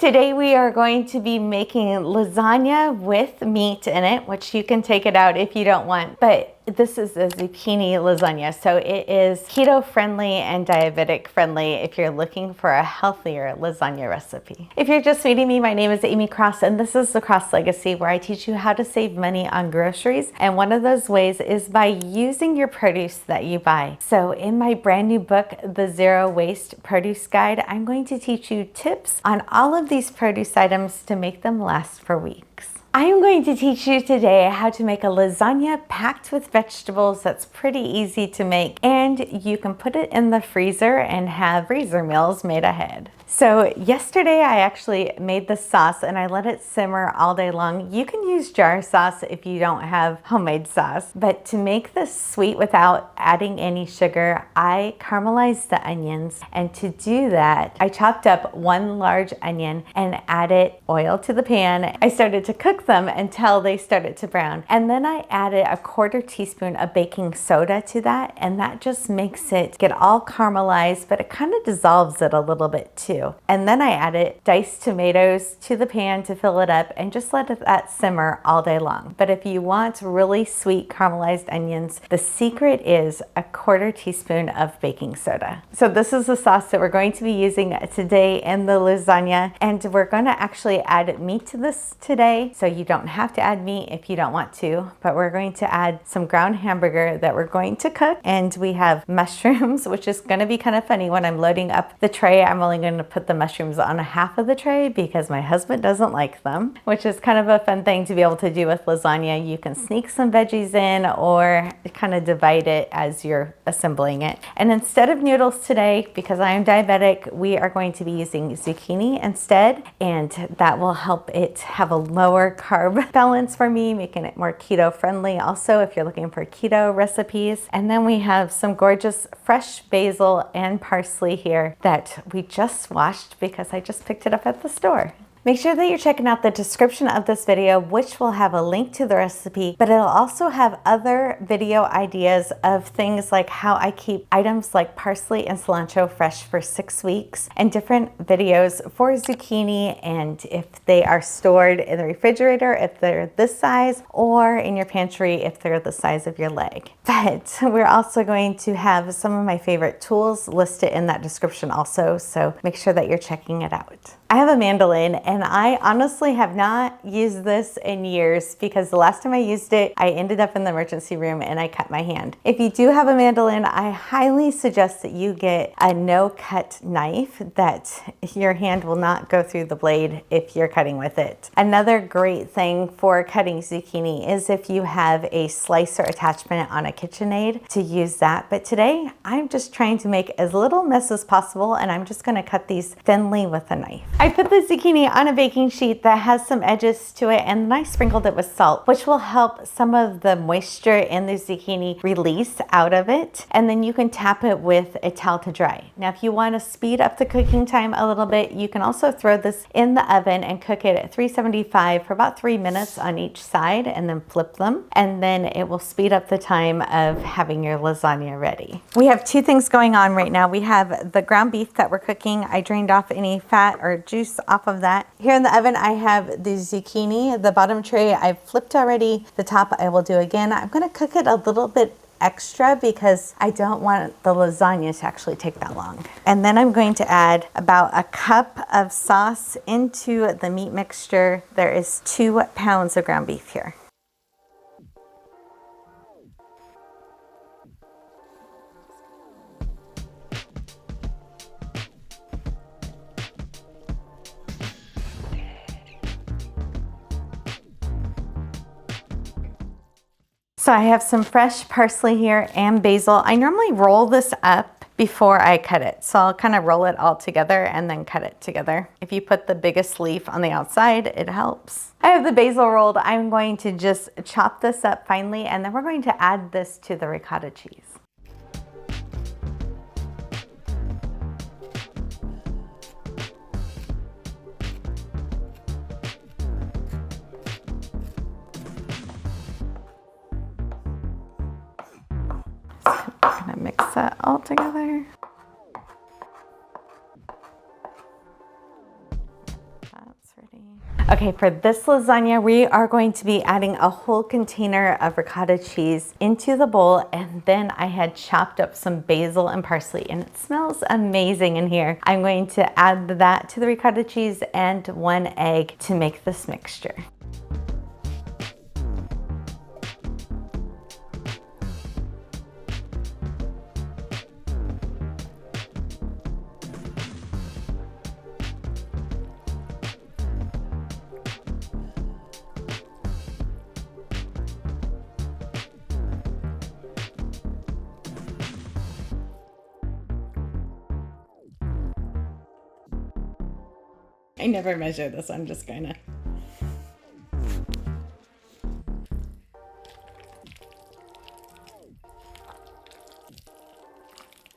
Today we are going to be making lasagna with meat in it, which you can take it out if you don't want, but this is a zucchini lasagna, so it is keto friendly and diabetic friendly if you're looking for a healthier lasagna recipe. If you're just meeting me, my name is Amy Cross and this is the Cross Legacy, where I teach you how to save money on groceries, and one of those ways is by using your produce that you buy. So in my brand new book, The Zero Waste Produce Guide, I'm going to teach you tips on all of these produce items to make them last for weeks. I am going to teach you today how to make a lasagna packed with vegetables that's pretty easy to make, and you can put it in the freezer and have freezer meals made ahead. So yesterday I actually made the sauce and I let it simmer all day long. You can use jar sauce if you don't have homemade sauce, but to make this sweet without adding any sugar, I caramelized the onions, and to do that, I chopped up one large onion and added oil to the pan. I started to cook them until they started to brown, and then I added a 1/4 teaspoon of baking soda to that, and that just makes it get all caramelized, but it kind of dissolves it a little bit too. And then I added diced tomatoes to the pan to fill it up and just let that simmer all day long. But if you want really sweet caramelized onions, the secret is a 1/4 teaspoon of baking soda. So this is the sauce that we're going to be using today in the lasagna, and we're going to actually add meat to this today. So you don't have to add meat if you don't want to, but we're going to add some ground hamburger that we're going to cook, and we have mushrooms, which is going to be kind of funny. When I'm loading up the tray, I'm only going to put the mushrooms on a half of the tray because my husband doesn't like them, which is kind of a fun thing to be able to do with lasagna. You can sneak some veggies in or kind of divide it as you're assembling it. And instead of noodles today, because I am diabetic, we are going to be using zucchini instead, and that will help it have a lower carb balance for me, making it more keto friendly also if you're looking for keto recipes. And then we have some gorgeous fresh basil and parsley here that we just washed because I just picked it up at the store. Make sure that you're checking out the description of this video, which will have a link to the recipe, but it'll also have other video ideas of things like how I keep items like parsley and cilantro fresh for 6 weeks, and different videos for zucchini, and if they are stored in the refrigerator, if they're this size, or in your pantry if they're the size of your leg. But we're also going to have some of my favorite tools listed in that description also, so make sure that you're checking it out. I have a mandolin, and I honestly have not used this in years because the last time I used it, I ended up in the emergency room and I cut my hand. If you do have a mandolin, I highly suggest that you get a no-cut knife that your hand will not go through the blade if you're cutting with it. Another great thing for cutting zucchini is if you have a slicer attachment on a KitchenAid, to use that. But today, I'm just trying to make as little mess as possible, and I'm just gonna cut these thinly with a knife. I put the zucchini on a baking sheet that has some edges to it, and then I sprinkled it with salt, which will help some of the moisture in the zucchini release out of it. And then you can tap it with a towel to dry. Now, if you want to speed up the cooking time a little bit, you can also throw this in the oven and cook it at 375 for about 3 minutes on each side, and then flip them. And then it will speed up the time of having your lasagna ready. We have two things going on right now. We have the ground beef that we're cooking. I drained off any fat or juice off of that. Here in the oven, I have the zucchini. The bottom tray I've flipped already. The top I will do again. I'm going to cook it a little bit extra because I don't want the lasagna to actually take that long. And then I'm going to add about a cup of sauce into the meat mixture. There is 2 pounds of ground beef here. So I have some fresh parsley here and basil. I normally roll this up before I cut it. So I'll kind of roll it all together and then cut it together. If you put the biggest leaf on the outside, it helps. I have the basil rolled. I'm going to just chop this up finely, and then we're going to add this to the ricotta cheese. I'm gonna mix that all together. pretty. Okay, for this lasagna, we are going to be adding a whole container of ricotta cheese into the bowl, and then I had chopped up some basil and parsley, and it smells amazing in here. I'm going to add that to the ricotta cheese and 1 egg to make this mixture. I never measure this, I'm just gonna.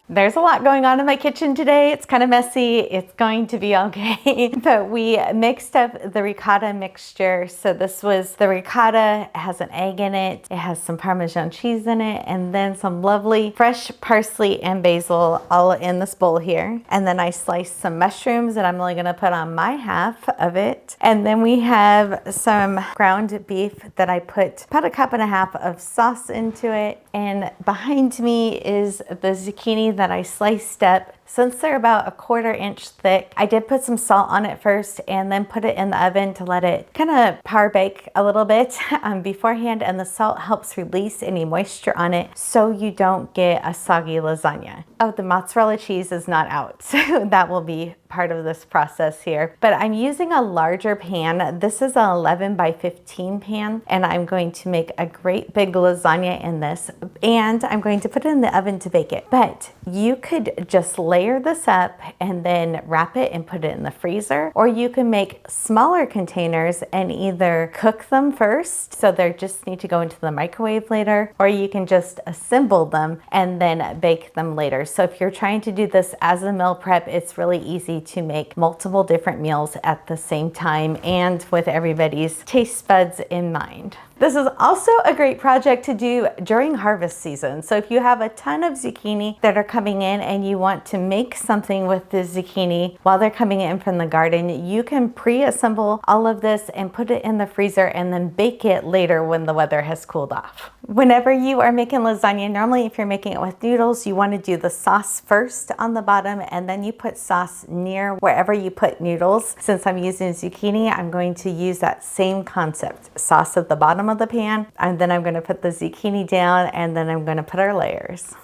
There's a lot going on in my kitchen today. It's kind of messy. It's going to be okay. But we mixed up the ricotta mixture. So this was the ricotta, it has an egg in it. It has some Parmesan cheese in it, and then some lovely fresh parsley and basil all in this bowl here. And then I sliced some mushrooms that I'm only gonna put on my half of it. And then we have some ground beef that I put about 1.5 cups of sauce into it. And behind me is the zucchini that I sliced up. Since they're about 1/4 inch thick, I did put some salt on it first and then put it in the oven to let it kind of par bake a little bit beforehand, and the salt helps release any moisture on it so you don't get a soggy lasagna. Oh, the mozzarella cheese is not out, so that will be part of this process here. But I'm using a larger pan. This is an 11 by 15 pan, and I'm going to make a great big lasagna in this, and I'm going to put it in the oven to bake it. But you could just layer this up and then wrap it and put it in the freezer, or you can make smaller containers and either cook them first, so they just need to go into the microwave later, or you can just assemble them and then bake them later. So if you're trying to do this as a meal prep, it's really easy to make multiple different meals at the same time and with everybody's taste buds in mind. This is also a great project to do during harvest season. So if you have a ton of zucchini that are coming in and you want to make something with the zucchini while they're coming in from the garden, you can pre-assemble all of this and put it in the freezer and then bake it later when the weather has cooled off. Whenever you are making lasagna, normally if you're making it with noodles, you want to do the sauce first on the bottom, and then you put sauce near wherever you put noodles. Since I'm using zucchini, I'm going to use that same concept. Sauce at the bottom of the pan, and then I'm going to put the zucchini down, and then I'm going to put our layers.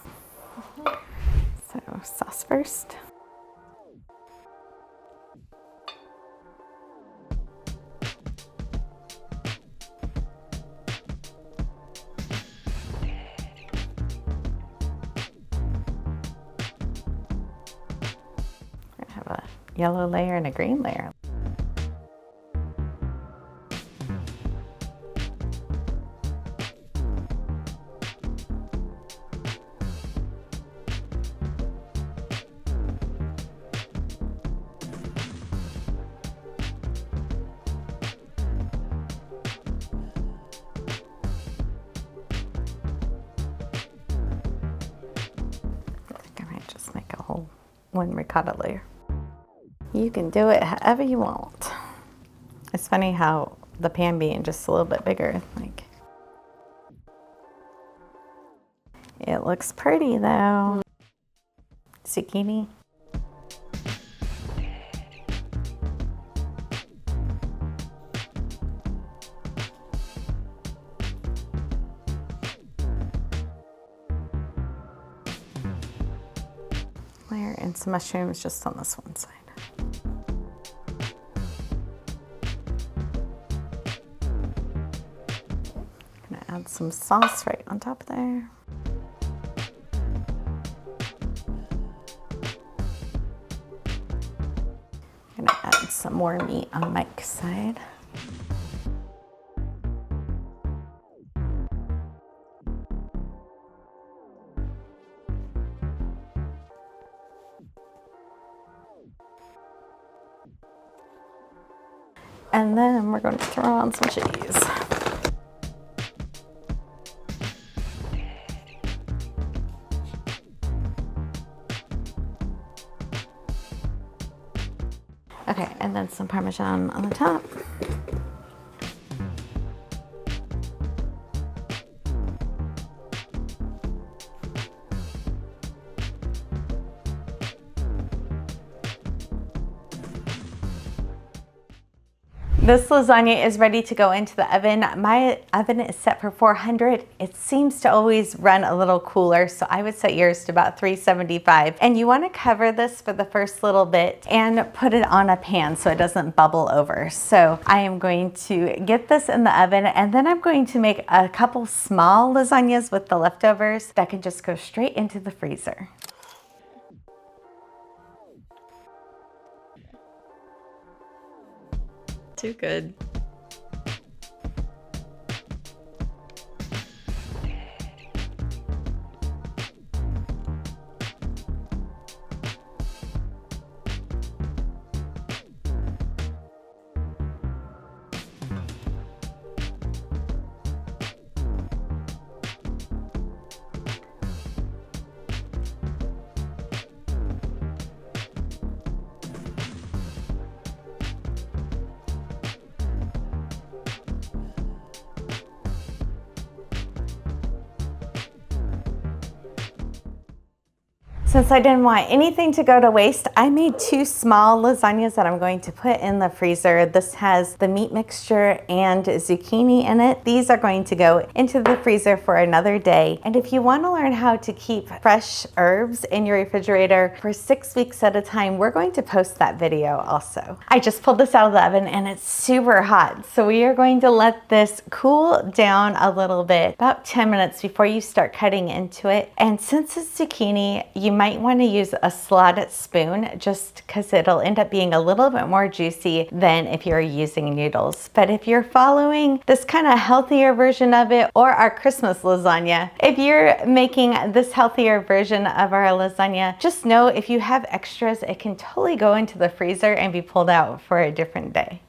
So sauce first. I have a yellow layer and a green layer. Make a whole one ricotta layer. You can do it however you want. It's funny how the pan being just a little bit bigger, like, it looks pretty though. Zucchini. Layer and some mushrooms just on this one side. Gonna add some sauce right on top there. Gonna add some more meat on Mike's side. And then we're going to throw on some cheese. Okay, and and then some Parmesan on the top. This lasagna is ready to go into the oven. My oven is set for 400. It seems to always run a little cooler, so I would set yours to about 375. And you want to cover this for the first little bit and put it on a pan so it doesn't bubble over. So I am going to get this in the oven, and then I'm going to make a couple small lasagnas with the leftovers that can just go straight into the freezer. Too good. Since I didn't want anything to go to waste, I made 2 small lasagnas that I'm going to put in the freezer. This has the meat mixture and zucchini in it. These are going to go into the freezer for another day. And if you want to learn how to keep fresh herbs in your refrigerator for 6 weeks at a time, we're going to post that video also. I just pulled this out of the oven and it's super hot. So we are going to let this cool down a little bit, about 10 minutes before you start cutting into it. And since it's zucchini, you might want to use a slotted spoon just because it'll end up being a little bit more juicy than if you're using noodles. But if you're following this kind of healthier version of it, or our Christmas lasagna, if you're making this healthier version of our lasagna, just know if you have extras, it can totally go into the freezer and be pulled out for a different day.